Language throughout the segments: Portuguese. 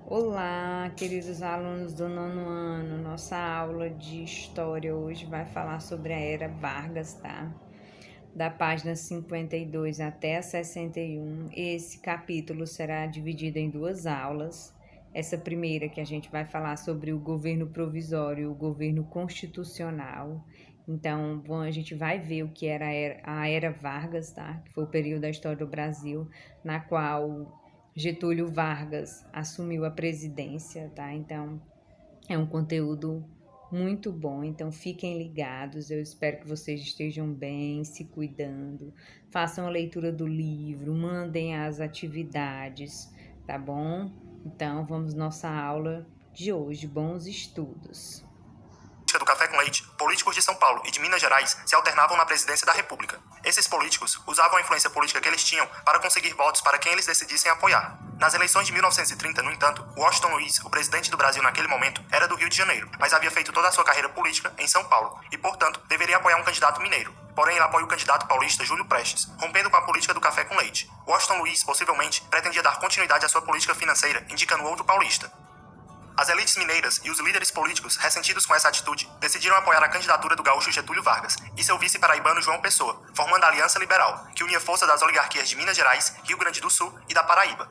Olá, queridos alunos do nono ano. Nossa aula de história hoje vai falar sobre a Era Vargas, tá? Da página 52 até a 61. Esse capítulo será dividido em duas aulas. Essa primeira que a gente vai falar sobre o governo provisório e o governo constitucional. Então, a gente vai ver o que era a Era Vargas, tá? Que foi o período da história do Brasil, na qual Getúlio Vargas assumiu a presidência, tá? Então, é um conteúdo muito bom, então fiquem ligados. Eu espero que vocês estejam bem, se cuidando, façam a leitura do livro, mandem as atividades, tá bom? Então, vamos nossa aula de hoje. Bons estudos. Do café com leite, políticos de São Paulo e de Minas Gerais se alternavam na presidência da República. Esses políticos usavam a influência política que eles tinham para conseguir votos para quem eles decidissem apoiar. Nas eleições de 1930, no entanto, Washington Luiz, o presidente do Brasil naquele momento, era do Rio de Janeiro, mas havia feito toda a sua carreira política em São Paulo e, portanto, deveria apoiar um candidato mineiro. Porém, ele apoia o candidato paulista Júlio Prestes, rompendo com a política do café com leite. Washington Luiz, possivelmente, pretendia dar continuidade à sua política financeira, indicando outro paulista. As elites mineiras e os líderes políticos, ressentidos com essa atitude, decidiram apoiar a candidatura do gaúcho Getúlio Vargas e seu vice paraibano João Pessoa, formando a Aliança Liberal, que unia força das oligarquias de Minas Gerais, Rio Grande do Sul e da Paraíba.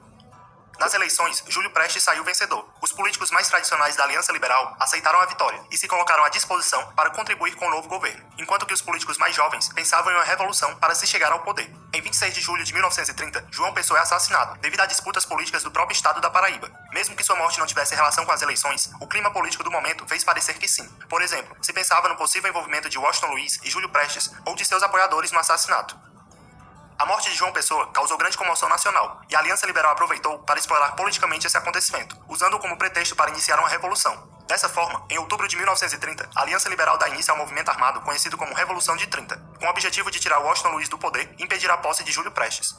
Nas eleições, Júlio Prestes saiu vencedor. Os políticos mais tradicionais da Aliança Liberal aceitaram a vitória e se colocaram à disposição para contribuir com o novo governo, enquanto que os políticos mais jovens pensavam em uma revolução para se chegar ao poder. Em 26 de julho de 1930, João Pessoa é assassinado, devido a disputas políticas do próprio estado da Paraíba. Mesmo que sua morte não tivesse relação com as eleições, o clima político do momento fez parecer que sim. Por exemplo, se pensava no possível envolvimento de Washington Luiz e Júlio Prestes ou de seus apoiadores no assassinato. A morte de João Pessoa causou grande comoção nacional, e a Aliança Liberal aproveitou para explorar politicamente esse acontecimento, usando-o como pretexto para iniciar uma revolução. Dessa forma, em outubro de 1930, a Aliança Liberal dá início ao movimento armado conhecido como Revolução de 30, com o objetivo de tirar Washington Luiz do poder e impedir a posse de Júlio Prestes.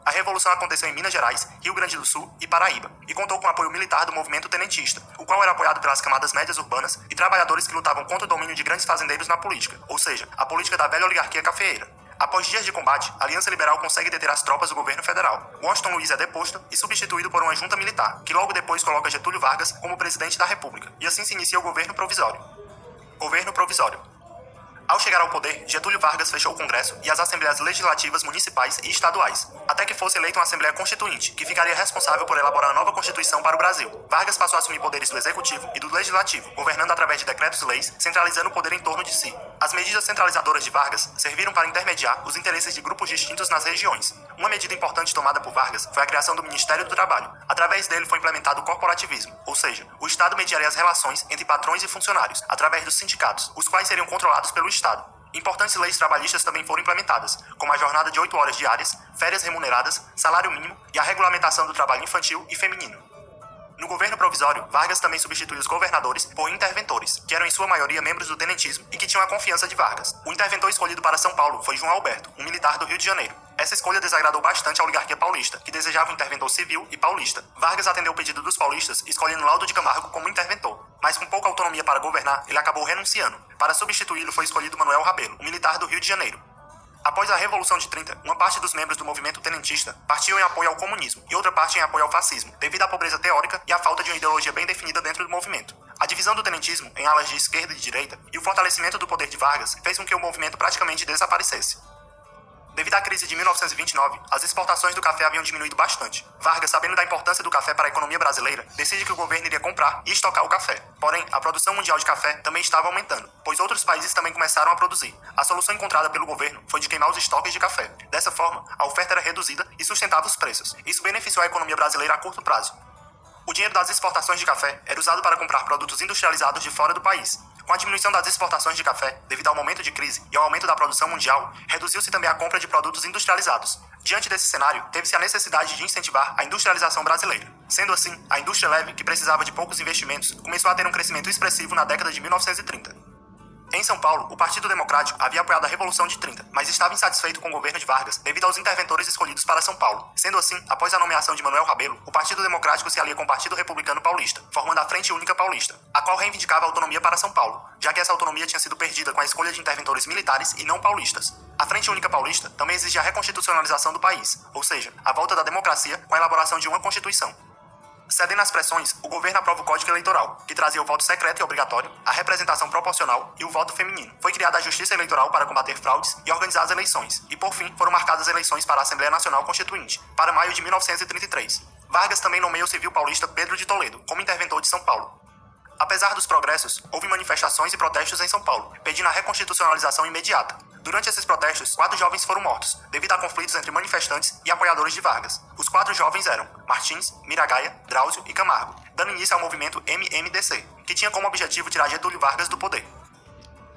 A revolução aconteceu em Minas Gerais, Rio Grande do Sul e Paraíba, e contou com o apoio militar do movimento tenentista, o qual era apoiado pelas camadas médias urbanas e trabalhadores que lutavam contra o domínio de grandes fazendeiros na política, ou seja, a política da velha oligarquia cafeeira. Após dias de combate, a Aliança Liberal consegue deter as tropas do governo federal. Washington Luiz é deposto e substituído por uma junta militar, que logo depois coloca Getúlio Vargas como presidente da República, e assim se inicia o governo provisório. Governo provisório. Ao chegar ao poder, Getúlio Vargas fechou o Congresso e as Assembleias Legislativas Municipais e Estaduais, até que fosse eleita uma Assembleia Constituinte, que ficaria responsável por elaborar a nova Constituição para o Brasil. Vargas passou a assumir poderes do Executivo e do Legislativo, governando através de decretos-leis, centralizando o poder em torno de si. As medidas centralizadoras de Vargas serviram para intermediar os interesses de grupos distintos nas regiões. Uma medida importante tomada por Vargas foi a criação do Ministério do Trabalho. Através dele foi implementado o corporativismo, ou seja, o Estado mediaria as relações entre patrões e funcionários, através dos sindicatos, os quais seriam controlados pelo Estado. Importantes leis trabalhistas também foram implementadas, como a jornada de 8 horas diárias, férias remuneradas, salário mínimo e a regulamentação do trabalho infantil e feminino. No governo provisório, Vargas também substituiu os governadores por interventores, que eram em sua maioria membros do tenentismo e que tinham a confiança de Vargas. O interventor escolhido para São Paulo foi João Alberto, um militar do Rio de Janeiro. Essa escolha desagradou bastante a oligarquia paulista, que desejava um interventor civil e paulista. Vargas atendeu o pedido dos paulistas, escolhendo Laudo de Camargo como interventor. Mas com pouca autonomia para governar, ele acabou renunciando. Para substituí-lo foi escolhido Manuel Rabelo, um militar do Rio de Janeiro. Após a Revolução de 30, uma parte dos membros do movimento tenentista partiu em apoio ao comunismo e outra parte em apoio ao fascismo, devido à pobreza teórica e à falta de uma ideologia bem definida dentro do movimento. A divisão do tenentismo em alas de esquerda e de direita e o fortalecimento do poder de Vargas fez com que o movimento praticamente desaparecesse. Devido à crise de 1929, as exportações do café haviam diminuído bastante. Vargas, sabendo da importância do café para a economia brasileira, decide que o governo iria comprar e estocar o café. Porém, a produção mundial de café também estava aumentando, pois outros países também começaram a produzir. A solução encontrada pelo governo foi de queimar os estoques de café. Dessa forma, a oferta era reduzida e sustentava os preços. Isso beneficiou a economia brasileira a curto prazo. O dinheiro das exportações de café era usado para comprar produtos industrializados de fora do país. Com a diminuição das exportações de café, devido ao momento de crise e ao aumento da produção mundial, reduziu-se também a compra de produtos industrializados. Diante desse cenário, teve-se a necessidade de incentivar a industrialização brasileira. Sendo assim, a indústria leve, que precisava de poucos investimentos, começou a ter um crescimento expressivo na década de 1930. Em São Paulo, o Partido Democrático havia apoiado a Revolução de 30, mas estava insatisfeito com o governo de Vargas devido aos interventores escolhidos para São Paulo. Sendo assim, após a nomeação de Manuel Rabelo, o Partido Democrático se alia com o Partido Republicano Paulista, formando a Frente Única Paulista, a qual reivindicava a autonomia para São Paulo, já que essa autonomia tinha sido perdida com a escolha de interventores militares e não paulistas. A Frente Única Paulista também exigia a reconstitucionalização do país, ou seja, a volta da democracia com a elaboração de uma Constituição. Cedendo às pressões, o governo aprova o Código Eleitoral, que trazia o voto secreto e obrigatório, a representação proporcional e o voto feminino. Foi criada a Justiça Eleitoral para combater fraudes e organizar as eleições, e por fim foram marcadas eleições para a Assembleia Nacional Constituinte, para maio de 1933. Vargas também nomeia o civil paulista Pedro de Toledo como interventor de São Paulo. Apesar dos progressos, houve manifestações e protestos em São Paulo, pedindo a reconstitucionalização imediata. Durante esses protestos, 4 jovens foram mortos, devido a conflitos entre manifestantes e apoiadores de Vargas. Os 4 jovens eram Martins, Miragaia, Drauzio e Camargo, dando início ao movimento MMDC, que tinha como objetivo tirar Getúlio Vargas do poder.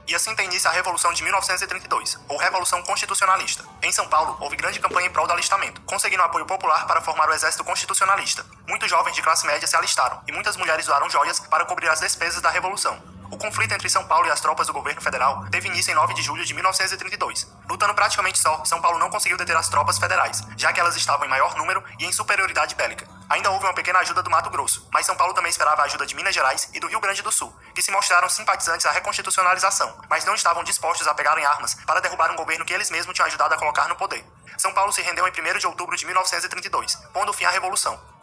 E assim tem início a Revolução de 1932, ou Revolução Constitucionalista. Em São Paulo, houve grande campanha em prol do alistamento, conseguindo apoio popular para formar o Exército Constitucionalista. Muitos jovens de classe média se alistaram, e muitas mulheres doaram joias para cobrir as despesas da Revolução. O conflito entre São Paulo e as tropas do governo federal teve início em 9 de julho de 1932. Lutando praticamente só, São Paulo não conseguiu deter as tropas federais, já que elas estavam em maior número e em superioridade bélica. Ainda houve uma pequena ajuda do Mato Grosso, mas São Paulo também esperava a ajuda de Minas Gerais e do Rio Grande do Sul, que se mostraram simpatizantes à reconstitucionalização, mas não estavam dispostos a pegarem armas para derrubar um governo que eles mesmos tinham ajudado a colocar no poder. São Paulo se rendeu em 1º de outubro de 1932, pondo fim à Revolução.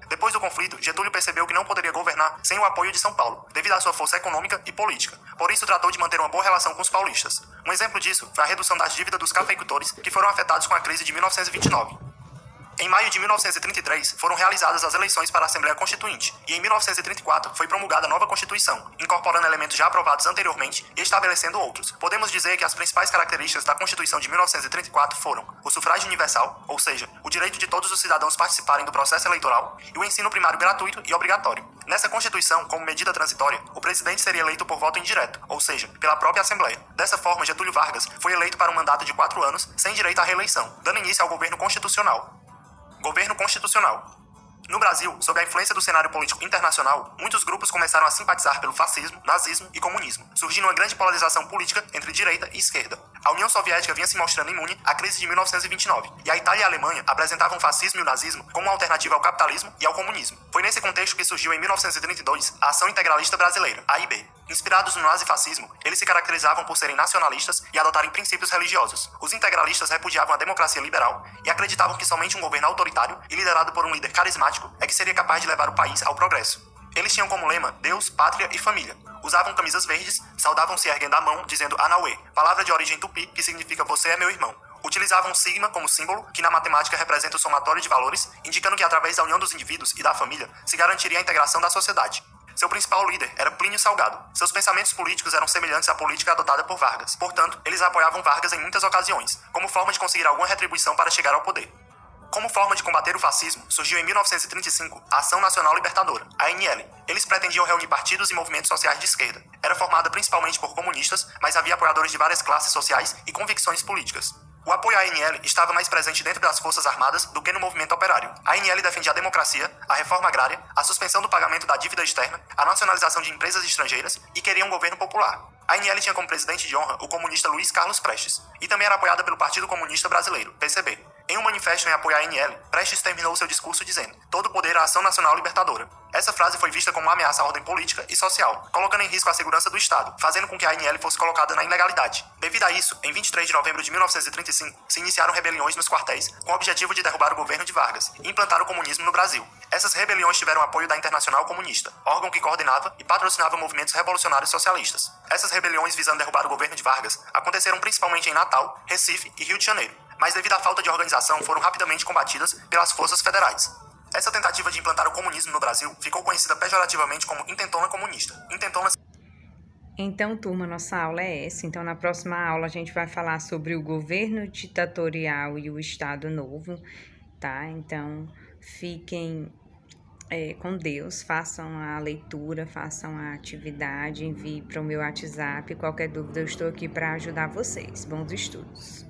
Depois do conflito, Getúlio percebeu que não poderia governar sem o apoio de São Paulo, devido à sua força econômica e política. Por isso, tratou de manter uma boa relação com os paulistas. Um exemplo disso foi a redução das dívidas dos cafeicultores, que foram afetados com a crise de 1929. Em maio de 1933, foram realizadas as eleições para a Assembleia Constituinte, e em 1934 foi promulgada a nova Constituição, incorporando elementos já aprovados anteriormente e estabelecendo outros. Podemos dizer que as principais características da Constituição de 1934 foram o sufrágio universal, ou seja, o direito de todos os cidadãos participarem do processo eleitoral, e o ensino primário gratuito e obrigatório. Nessa Constituição, como medida transitória, o presidente seria eleito por voto indireto, ou seja, pela própria Assembleia. Dessa forma, Getúlio Vargas foi eleito para um mandato de 4 anos, sem direito à reeleição, dando início ao governo constitucional. Governo Constitucional. No Brasil, sob a influência do cenário político internacional, muitos grupos começaram a simpatizar pelo fascismo, nazismo e comunismo, surgindo uma grande polarização política entre direita e esquerda. A União Soviética vinha se mostrando imune à crise de 1929, e a Itália e a Alemanha apresentavam o fascismo e o nazismo como uma alternativa ao capitalismo e ao comunismo. Foi nesse contexto que surgiu em 1932 a Ação Integralista Brasileira, AIB. Inspirados no nazifascismo, eles se caracterizavam por serem nacionalistas e adotarem princípios religiosos. Os integralistas repudiavam a democracia liberal e acreditavam que somente um governo autoritário e liderado por um líder carismático é que seria capaz de levar o país ao progresso. Eles tinham como lema Deus, Pátria e Família. Usavam camisas verdes, saudavam-se erguendo a mão, dizendo Anauê, palavra de origem tupi que significa você é meu irmão. Utilizavam sigma como símbolo, que na matemática representa o somatório de valores, indicando que através da união dos indivíduos e da família se garantiria a integração da sociedade. Seu principal líder era Plínio Salgado. Seus pensamentos políticos eram semelhantes à política adotada por Vargas. Portanto, eles apoiavam Vargas em muitas ocasiões, como forma de conseguir alguma retribuição para chegar ao poder. Como forma de combater o fascismo, surgiu em 1935 a Ação Nacional Libertadora, ANL. Eles pretendiam reunir partidos e movimentos sociais de esquerda. Era formada principalmente por comunistas, mas havia apoiadores de várias classes sociais e convicções políticas. O apoio à ANL estava mais presente dentro das forças armadas do que no movimento operário. A ANL defendia a democracia, a reforma agrária, a suspensão do pagamento da dívida externa, a nacionalização de empresas estrangeiras e queria um governo popular. A ANL tinha como presidente de honra o comunista Luiz Carlos Prestes, e também era apoiada pelo Partido Comunista Brasileiro, PCB. Em um manifesto em apoio à ANL, Prestes terminou seu discurso dizendo: todo poder à ação nacional libertadora. Essa frase foi vista como uma ameaça à ordem política e social, colocando em risco a segurança do Estado, fazendo com que a ANL fosse colocada na ilegalidade. Devido a isso, em 23 de novembro de 1935, se iniciaram rebeliões nos quartéis com o objetivo de derrubar o governo de Vargas e implantar o comunismo no Brasil. Essas rebeliões tiveram apoio da Internacional Comunista, órgão que coordenava e patrocinava movimentos revolucionários socialistas. Essas rebeliões visando derrubar o governo de Vargas aconteceram principalmente em Natal, Recife e Rio de Janeiro, mas devido à falta de organização foram rapidamente combatidas pelas forças federais. Essa tentativa de implantar o comunismo no Brasil ficou conhecida pejorativamente como intentona comunista. Então, turma, nossa aula é essa. Então, na próxima aula a gente vai falar sobre o governo ditatorial e o Estado Novo, tá? Então, fiquem com Deus, façam a leitura, façam a atividade, envie para o meu WhatsApp. Qualquer dúvida, eu estou aqui para ajudar vocês. Bons estudos!